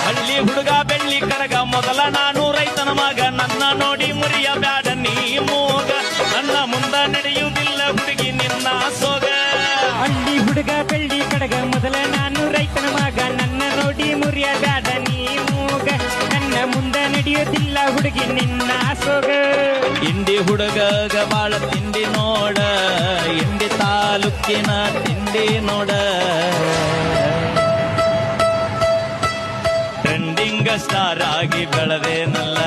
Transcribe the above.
ಹಳ್ಳಿ ಹುಡುಗ ಬೆಳ್ಳಿ ಕರಗ ಮೊದಲ ನಾನು ರೈತನ ಮಗ ನನ್ನ ನೋಡಿ ಮುರಿಯ ಬ್ಯಾಡ ನೀ ಮೂಗ ನನ್ನ ಮುಂದ ನಡೆಯುವುದಿಲ್ಲ ಹುಡುಗಿ ನಿನ್ನ ಸೋಗ ಹಳ್ಳಿ ಹುಡುಗ ಬೆಳ್ಳಿ ಕಡಗ ಮೊದಲ ನಾನು ರೈತನ ಮಗ ನನ್ನ ನೋಡಿ ಮುರಿಯ ಬ್ಯಾಡ ನೀ ಮೂಗ ನನ್ನ ಮುಂದೆ ನಡೆಯೋದಿಲ್ಲ ಹುಡುಗಿ ನಿನ್ನ ಸೋಗ ಇಂಡಿ ಹುಡುಗಗ ಬಾಳ ತಿಂಡಿ ನೋಡ ಇಂಡಿ ತಾಲೂಕಿನ ತಿಂಡಿ ನೋಡ ಟ್ರೆಂಡಿಂಗ್ ಸ್ಟಾರ್ ಆಗಿ ಬೆಳೆದೇನಲ್ಲ